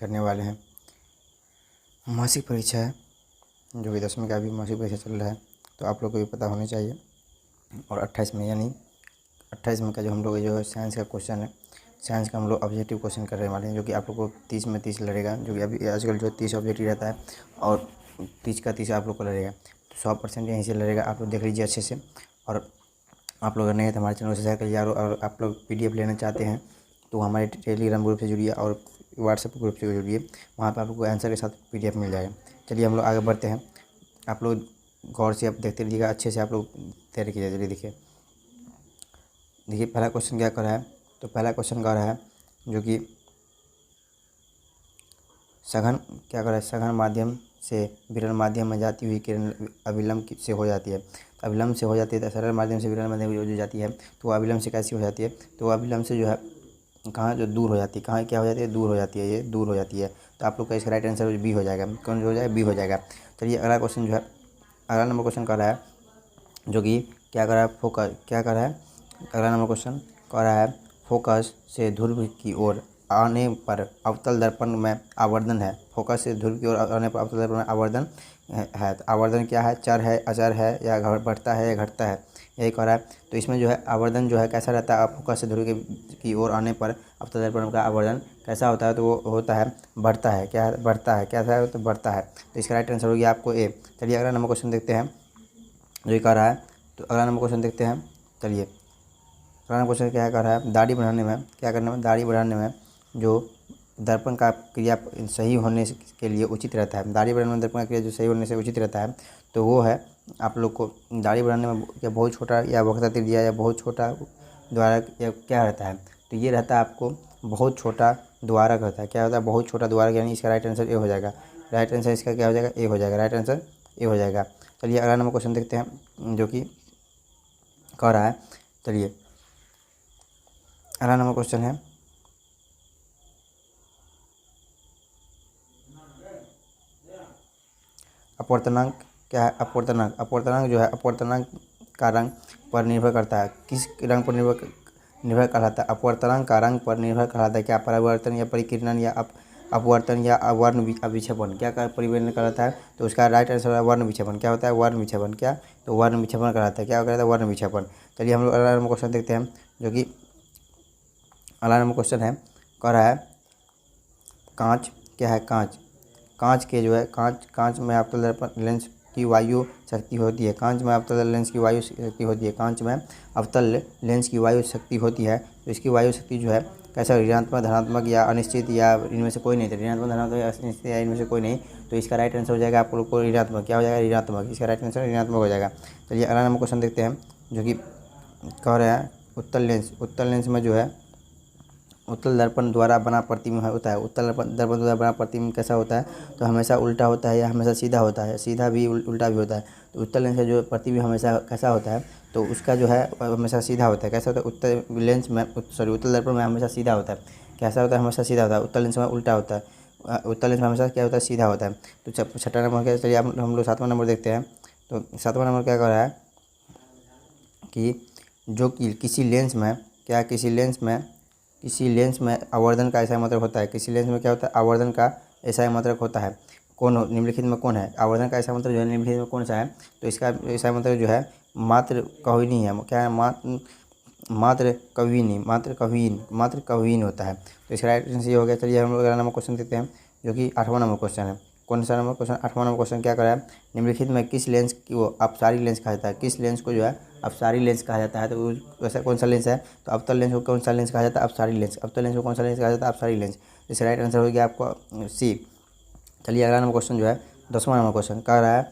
करने वाले हैं। मासिक परीक्षा है जो कि 10वीं का भी मासिक परीक्षा चल रहा है, तो आप लोग को भी पता होना चाहिए। और 28 में यानी 28 में का जो हम लोग जो है साइंस का क्वेश्चन है, साइंस का हम लोग ऑब्जेक्टिव क्वेश्चन करने वाले हैं, जो कि आप लोग को 30 में 30 लड़ेगा, जो कि अभी आजकल जो 30 ऑब्जेक्टिव रहता है और 30 का 30 आप लोग को लड़ेगा, तो 100% यहीं से लड़ेगा। आप लोग देख लीजिए अच्छे से। और आप लोग अगर नहीं है तो हमारे चैनल से शेयर करिए, और आप लोग PDF लेना चाहते हैं तो हमारे टेलीग्राम ग्रुप से जुड़िए और व्हाट्सएप ग्रुप से जुड़िए, वहाँ पर आप लोग को आंसर के साथ PDF मिल जाएगा। चलिए हम लोग आगे बढ़ते हैं। आप लोग गौर से आप देखते रहिएगा, अच्छे से आप लोग तैयारी कीजिए। चलिए देखिए पहला क्वेश्चन क्या कर रहा है। तो पहला क्वेश्चन कर रहा है जो कि सघन क्या कर रहा है, सघन माध्यम से विरल माध्यम में जाती हुई किरण अविलंब से हो जाती है। तो अविलंब से हो जाती है, तो सरल माध्यम से विरल माध्यम जो जाती है तो वो अविलंब से कैसी हो जाती है, तो वो अविलंब से जो है कहाँ जो दूर हो जाती है, कहाँ क्या हो जाती है, दूर हो जाती है, ये दूर हो जाती है। तो आप लोग का इसका राइट आंसर बी हो जाएगा। कौन जो हो जाएगा, बी हो जाएगा। चलिए अगला क्वेश्चन जो है, अगला नंबर क्वेश्चन कर रहा है जो कि क्या कर रहा है, फोकस क्या कर रहा है। अगला नंबर क्वेश्चन कर रहा है फोकस से ध्रुव की ओर आने पर अवतल दर्पण में आवर्धन है। फोकस से ध्रुव की ओर आने पर अवतल दर्पण में आवर्धन है। तो आवर्धन क्या है, चर है, अचर है, या बढ़ता है या घटता है, यही कह रहा है। तो इसमें जो है आवर्धन जो है कैसा रहता है, फोकस से ध्रुव की ओर आने पर अवतल दर्पण का आवर्धन कैसा होता है, तो वो होता है बढ़ता है। क्या है, बढ़ता है, कैसा है, तो बढ़ता है। तो इसका राइट आंसर हो गया आपको ए। चलिए अगला नंबर क्वेश्चन देखते हैं जो ये कह रहा है। तो अगला नंबर क्वेश्चन देखते हैं। चलिए अगला नंबर क्वेश्चन क्या कर रहा है, दाढ़ी बढ़ाने में क्या करने में, दाढ़ी बढ़ाने में जो दर्पण का क्रिया सही होने के लिए उचित रहता है। दाढ़ी बढ़ाने में दर्पण का क्रिया जो सही होने से उचित रहता है, तो वो है आप लोग को दाढ़ी बढ़ाने में या बहुत छोटा या वक्रता त्रिज्या या बहुत छोटा द्वारक या क्या रहता है, तो ये रहता है आपको बहुत छोटा द्वारक रहता है। क्या होता है, बहुत छोटा द्वारक, यानी इसका राइट आंसर ए हो जाएगा। राइट आंसर इसका क्या हो जाएगा, ए हो जाएगा। राइट आंसर ए हो जाएगा। चलिए अगला नंबर क्वेश्चन देखते हैं जो कि कह रहा है। चलिए अगला नंबर क्वेश्चन है अपवर्तनांक क्या है, अपवर्तनांक। अपवर्तनांक जो है, अपवर्तनांक का रंग पर निर्भर करता है। किस रंग पर निर्भर कहलाता है, अपवर्तनांक का रंग पर निर्भर कहलाता है। क्या परावर्तन या परिकिरणन या अपवर्तन या वर्ण विक्षेपण, क्या परिवर्तन कहलाता है, तो उसका राइट आंसर है वर्ण विक्षेपण। क्या होता है, वर्ण विक्षेपण। क्या, तो वर्ण विक्षेपण कहलाता है। क्या कहलाता है, वर्ण विक्षेपण। चलिए हम लोग अगला नंबर क्वेश्चन देखते हैं जो कि अगला नंबर क्वेश्चन है, कह रहा है कांच क्या है, कांच। कांच के जो है कांच में अवतल दर्पण लेंस की वायु शक्ति होती है। कांच में अवतल लेंस की वायु शक्ति होती है। कांच में अवतल लेंस की वायु शक्ति होती है, तो इसकी वायु शक्ति जो है कैसा, ऋणात्मक, धनात्मक या अनिश्चित या इनमें से कोई नहीं। तो ऋणात्मक, धनात्मक या अनिश्चित या इनमें से कोई नहीं, तो इसका राइट आंसर हो जाएगा आप लोग को ऋणात्मक। क्या हो जाएगा, ऋणात्मक। इसका राइट आंसर ऋणात्मक हो जाएगा। चलिए अगला नंबर क्वेश्चन देखते हैं जो कि कह रहे हैं उत्तल लेंस। उत्तल लेंस में जो है उत्तल दर्पण द्वारा बना प्रतिबिंब होता है। उत्तल दर्पण द्वारा बना प्रतिबिंब कैसा होता है, तो हमेशा उल्टा होता है या हमेशा सीधा होता है, सीधा भी उल्टा भी होता है। तो उत्तल लेंस का जो प्रतिबिंब हमेशा कैसा होता है, तो उसका जो है हमेशा सीधा होता है। कैसा होता है, उत्तल लेंस में उत्तल दर्पण में हमेशा सीधा होता है। कैसा होता है, हमेशा सीधा होता है। उत्तल लेंस में उल्टा होता है। उत्तल लेंस में हमेशा क्या होता है, सीधा होता है। तो छठा नंबर क्या, चलिए हम लोग 7वां नंबर देखते हैं। तो 7वां नंबर क्या कह रहा है कि जो कि किसी लेंस में क्या, किसी लेंस में आवर्धन का ऐसा मात्रक होता है। किसी लेंस में क्या होता है, आवर्धन का ऐसा मात्रक होता है। कौन हो, निम्नलिखित में कौन है, आवर्धन का ऐसा मात्रक जो है निम्नलिखित में कौन सा है, तो इसका ऐसा मात्रक जो है मात्र कविनी है। क्या है, मात्र कविन होता है। तो इसका राइट आंसर ये हो गया। चलिए हम लोग अगला नंबर क्वेश्चन देखते हैं जो कि 8वां नंबर क्वेश्चन है। कौन सा नंबर क्वेश्चन, 8वां नंबर क्वेश्चन क्या कर रहा है, निम्नलिखित में किस लेंस की वो अपसारी लेंस कहा जाता है। किस लेंस को जो है अपसारी लेंस कहा जाता है, तो वैसा कौन सा लेंस है, तो अवतल लेंस को कौन सा लेंस कहा जाता है, अपसारी लेंस। अवतल लेंस को कौन सा लेंस कहा जाता है, अपसारी लेंस। इसका राइट आंसर हो गया आपको सी। चलिए अगला नंबर क्वेश्चन जो है 10वां नंबर क्वेश्चन कह रहा है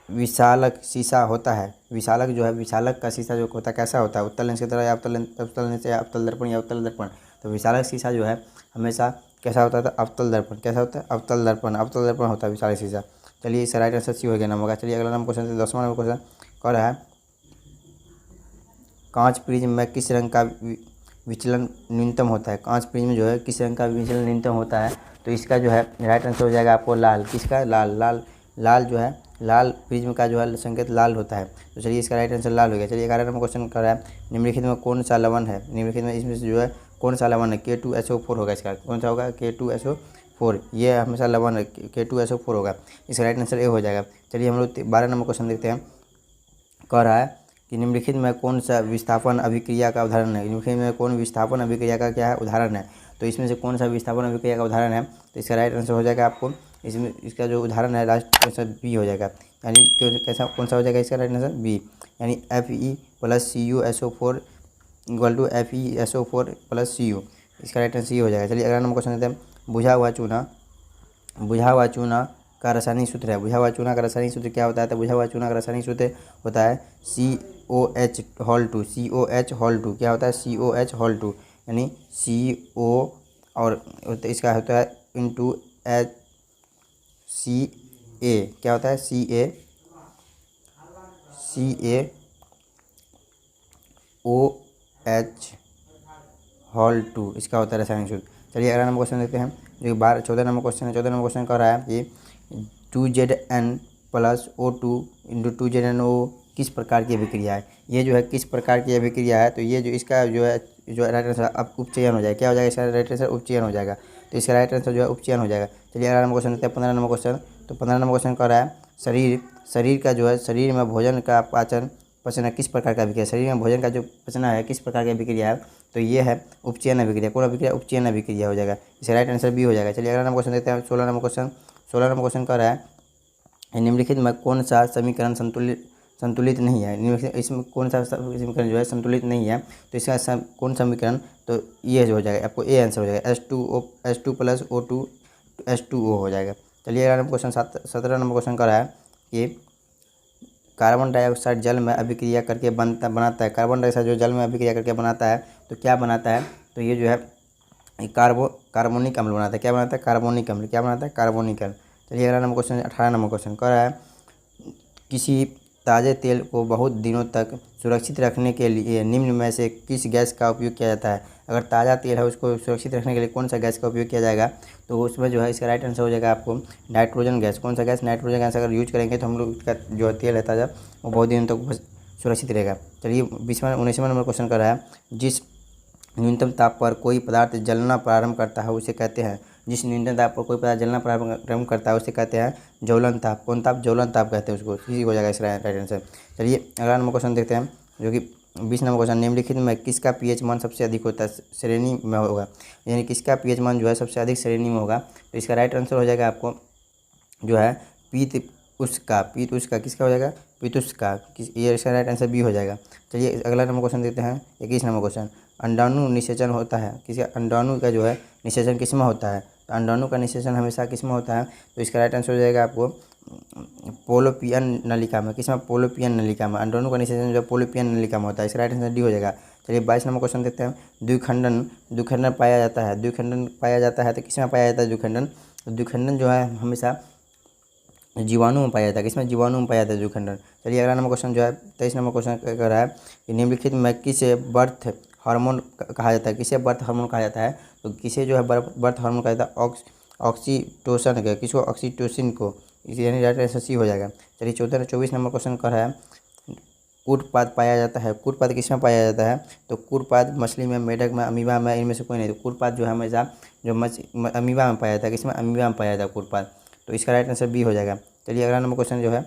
विशालक शीशा होता है। विशालक जो है, विशालक का शीशा जो होता है कैसा होता है, उत्तल लेंस की तरह या अवतल लेंस या अवतल दर्पण या उत्तल दर्पण। तो विशालक शीशा जो है हमेशा कैसा होता है, अवतल दर्पण। कैसा होता है, अवतल दर्पण होता है विशालक शीशा। चलिए इसका राइट आंसर सी हो गया नंबर का। चलिए अगला नंबर क्वेश्चन 10वां नंबर क्वेश्चन कह रहा है कांच प्रिज्म में किस रंग का विचलन न्यूनतम होता है। कांच प्रिज्म जो है किस रंग का विचलन न्यूनतम होता है, तो इसका जो है राइट आंसर हो जाएगा आपको लाल। किसका, लाल जो है, लाल प्रिज्म का जो है संकेत लाल होता है। तो चलिए इसका राइट आंसर लाल हो गया। चलिए 11 नंबर क्वेश्चन कर रहा है निम्नलिखित में कौन सा लवण है। निम्नलिखित में इसमें से जो है कौन सा लवण है, K2SO4 होगा इसका, कौन सा होगा, K2SO4, ये हमेशा लवण है, K2SO4 होगा, इसका राइट आंसर ए हो जाएगा। चलिए हम लोग 12 नंबर क्वेश्चन देखते हैं। कह रहा है कि निम्नलिखित में कौन सा विस्थापन अभिक्रिया का उदाहरण है, निम्नलिखित में कौन विस्थापन अभिक्रिया का क्या है, उदाहरण है। तो इसमें से कौन सा विस्थापन अभिक्रिया का उदाहरण है, तो इसका राइट आंसर हो जाएगा आपको, इसमें इसका जो उदाहरण है लास्ट आंसर बी हो जाएगा, यानी कैसा कौन सा हो जाएगा इसका राइट आंसर बी, यानी Fe + CuSO4 = FeSO4 + Cu, इसका राइट आंसर ये हो जाएगा। चलिए अगला नंबर क्वेश्चन देते हैं। बुझा हुआ चूना का रासायनिक सूत्र है, बुझा हुआ चूना का रासायनिक सूत्र क्या होता है, तो बुझा हुआ चूना का रासायनिक सूत्र होता है COH2 क्या होता है, COH2, यानी CO और इसका होता है इंटू HCA, क्या होता है CaOH2, इसका होता है रासायनिक सूत्र। चलिए अगला नंबर क्वेश्चन देखते हैं, जो 14 नंबर क्वेश्चन है। 14 नंबर क्वेश्चन कह रहा है कि 2Zn + O2 × 2ZnO किस प्रकार की अभिक्रिया है, ये जो है किस प्रकार की अभिक्रिया है, तो ये जो इसका जो है जो राइट आंसर अब उपचयन हो जाएगा, क्या हो जाएगा इसका राइट आंसर, उपचयन हो जाएगा, तो इसका राइट आंसर जो है उपचयन हो जाएगा। चलिए अगला नंबर क्वेश्चन देखते हैं 15 नंबर क्वेश्चन। तो 15 नंबर क्वेश्चन कह रहा है शरीर का जो है, शरीर में भोजन का पचना किस प्रकार का अभिक्रिया, शरीर में भोजन का जो पचना है किस प्रकार की अभिक्रिया है, तो ये है उपचयन अभिक्रिया, कौन अभिक्रिया, उपचयन अभिक्रिया हो जाएगा, इसका राइट आंसर बी हो जाएगा। चलिए अगला नंबर क्वेश्चन देखते हैं 16 नंबर क्वेश्चन। 16 नंबर क्वेश्चन कह रहा है निम्नलिखित में कौन सा समीकरण संतुलित नहीं है, निम्नलिखित इसमें कौन सा समीकरण जो है संतुलित नहीं है, तो इसका कौन समीकरण, तो ये जो हो जाएगा आपको ए आंसर हो जाएगा, H2 + O2 H2O हो जाएगा। चलिए अगला नंबर क्वेश्चन 17 नंबर क्वेश्चन कर रहा है कि कार्बन डाइऑक्साइड जल में अभिक्रिया करके बनाता है, कार्बन डाइऑक्साइड जो जल में अभिक्रिया करके बनाता है तो क्या बनाता है, तो ये जो है कार्बोनिक अम्ल बनाता है, क्या बनाता है, कार्बोनिक अम्ल, क्या बनाता है, कार्बोनिक अम्ल। चलिए अगला नंबर क्वेश्चन 18 नंबर क्वेश्चन कह रहा है किसी ताज़े तेल को बहुत दिनों तक सुरक्षित रखने के लिए निम्न में से किस गैस का उपयोग किया जाता है, अगर ताज़ा तेल है उसको सुरक्षित रखने के लिए कौन सा गैस का उपयोग किया जाएगा, तो उसमें जो है इसका राइट आंसर हो जाएगा आपको नाइट्रोजन गैस, कौन सा गैस, नाइट्रोजन गैस अगर यूज करेंगे तो हम लोग इसका जो तेल है ताज़ा वो बहुत दिनों तक सुरक्षित रहेगा। चलिए 19वां नंबर क्वेश्चन कर रहा है जिस न्यूनतम ताप पर कोई पदार्थ जलना प्रारंभ करता है उसे कहते हैं, जिस न्यूनतम ताप पर कोई पदार्थ जलना प्रारंभ करता है उसे कहते हैं ज्वलन ताप, कौन ताप, ज्वलन ताप कहते हैं उसको, इसी हो जाएगा इसका राइट आंसर। चलिए अगला नंबर क्वेश्चन देखते हैं जो कि 20 नंबर क्वेश्चन, निम्नलिखित में किसका pH मान सबसे अधिक होता है, श्रेणी में होगा, यानी किसका pH मान जो है सबसे अधिक श्रेणी में होगा, तो इसका राइट आंसर हो जाएगा आपको जो है पीत उसका किसका हो जाएगा, पीतुष का, ये इसका राइट आंसर बी हो जाएगा। चलिए अगला नंबर क्वेश्चन देखते हैं 21 नंबर क्वेश्चन, अंडाणु निषेचन होता है किसका, अंडाणु का जो है निषेचन किस में होता है, तो अंडाणु का निषेचन हमेशा किस में होता है, तो इसका राइट आंसर हो जाएगा आपको पोलोपियन नलिका में, किसमें, पोलोपियन नलिका में, अंडाणु का निषेचन जो पोलोपियन नलिका में होता है, इसका राइट आंसर डी हो जाएगा। चलिए 22 नंबर क्वेश्चन देखते हैं द्विखंडन पाया जाता है, तो किसमें पाया जाता है द्विखंडन, तो द्विखंडन जो है हमेशा जीवाणु में पाया जाता है, किसमें, जीवाणु में पाया जाता है द्विखंडन। चलिए अगला नंबर क्वेश्चन जो है 23 नंबर क्वेश्चन कर रहा है कि निम्नलिखित में किसे बर्थ हार्मोन कहा जाता है, किसे बर्थ हार्मोन कहा जाता है, तो किसे जो है बर्थ हार्मोन कहा जाता है, ऑक्सीटोसिन के, किसको, ऑक्सीटोसिन को, इसी यानी राइट आंसर सी हो जाएगा। चलिए 24 नंबर क्वेश्चन कर रहा है कूटपाद पाया जाता है, कूटपाद किसमें पाया जाता है, तो कूटपाद मछली में, मेढक में, अमीबा में, इनमें से कोई नहीं, तो कूटपाद जो है हमेशा जो अमीबा में पाया जाता है, किसमें, अमीबा में पाया जाता है कूटपाद, तो इसका राइट आंसर बी हो जाएगा। चलिए अगला नंबर क्वेश्चन जो है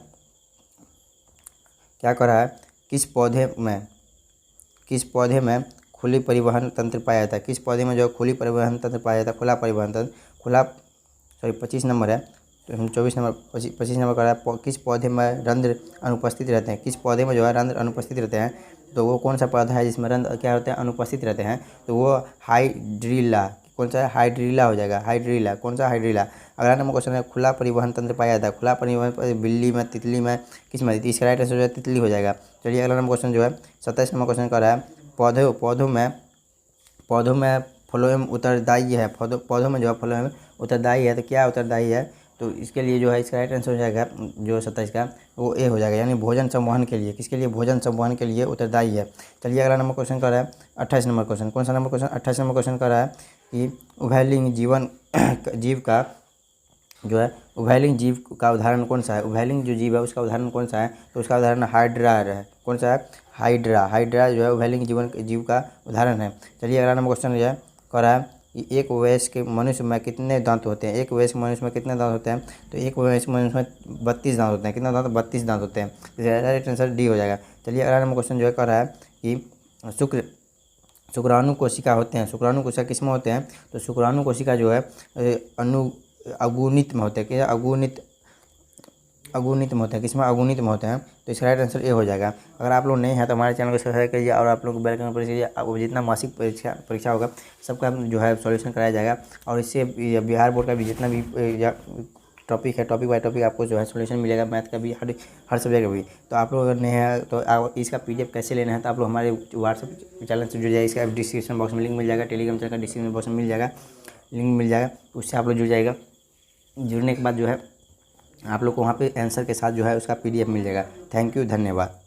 क्या कर रहा है, किस पौधे में खुली परिवहन तंत्र पाया जाता है, किस पौधे में जो खुली परिवहन तंत्र पाया जाता है, खुला परिवहन तंत्र, 25 नंबर है, तो हम 25 नंबर कर रहा है किस पौधे में रंध्र अनुपस्थित रहते हैं, किस पौधे में जो है रंध्र अनुपस्थित रहते हैं, तो वो कौन सा पौधा है जिसमें रंध्र क्या होते हैं, अनुपस्थित रहते हैं, तो वो हाइड्रिला, कौन सा है, हाइड्रिला हो जाएगा, हाइड्रिला, कौन सा, हाइड्रिला। अगला नंबर क्वेश्चन है खुला परिवहन तंत्र पाया जाता है, खुला परिवहन बिल्ली में, तितली में, किस में, इसका राइट आंसर जो है तितली हो जाएगा। चलिए अगला नंबर क्वेश्चन जो है 27 नंबर क्वेश्चन कर रहा है पौधों में फ्लोएम उत्तरदायी है, पौधों में जो है फ्लोएम उत्तरदायी है, तो क्या उत्तरदायी है, तो इसके लिए जो है इसका राइट आंसर हो जाएगा जो 27 का वो ए हो जाएगा, यानी भोजन संवहन के लिए, किसके लिए, भोजन संवहन के लिए उत्तरदायी है। चलिए अगला नंबर क्वेश्चन कर रहा है 28 नंबर क्वेश्चन, कौन सा नंबर क्वेश्चन, 28 नंबर क्वेश्चन कर रहा है कि उभयलिंग जीव का जो है उभयलिंग जीव का उदाहरण कौन सा है? उभयलिंग जो जीव है उसका उदाहरण कौन सा है? तो उसका उदाहरण हाइड्रा है। कौन सा है? हाइड्रा। हाइड्रा जो है उभयलिंग जीव का उदाहरण है। चलिए अगला नंबर क्वेश्चन जो है कह रहा है कि एक वयस्क मनुष्य में कितने दांत होते हैं? एक वयस्क मनुष्य में कितने दांत होते हैं? तो एक वयस्क मनुष्य में 32 दांत होते हैं। कितना दांत? 32 दांत होते हैं। राइट आंसर डी हो जाएगा। चलिए अगला नंबर क्वेश्चन जो है कह रहा है कि शुक्राणु कोशिका होते हैं। शुक्राणु कोशिका किस में होते हैं? तो शुक्राणु कोशिका जो है अगुणित में होते हैं। क्या? अगुणित में होते हैं। किसमें? अगुणित में होते हैं। तो इसका राइट आंसर ए हो जाएगा। अगर आप लोग नए हैं तो हमारे चैनल को सब्सक्राइब करिए और आप लोग को बेल आइकन प्रेस कीजिए। आपको जितना मासिक परीक्षा होगा सबका जो है सॉल्यूशन कराया जाएगा और इससे बिहार बोर्ड का भी जितना भी टॉपिक है, टॉपिक बाय टॉपिक आपको जो है सॉल्यूशन मिलेगा। मैथ का भी हर सब्जेक्ट का भी। तो आप लोग अगर नए हैं तो इसका PDF कैसे लेना है तो आप लोग हमारे व्हाट्सएप चैनल से जुड़ जाइए। इसका डिस्क्रिप्शन बॉक्स में लिंक मिल जाएगा। टेलीग्राम चैनल का डिस्क्रिप्शन बॉक्स में मिल जाएगा, लिंक मिल जाएगा। उससे आप लोग जुड़ जाएगा। जुड़ने के बाद जो है आप लोग को वहाँ पे आंसर के साथ जो है उसका PDF मिल जाएगा। थैंक यू, धन्यवाद।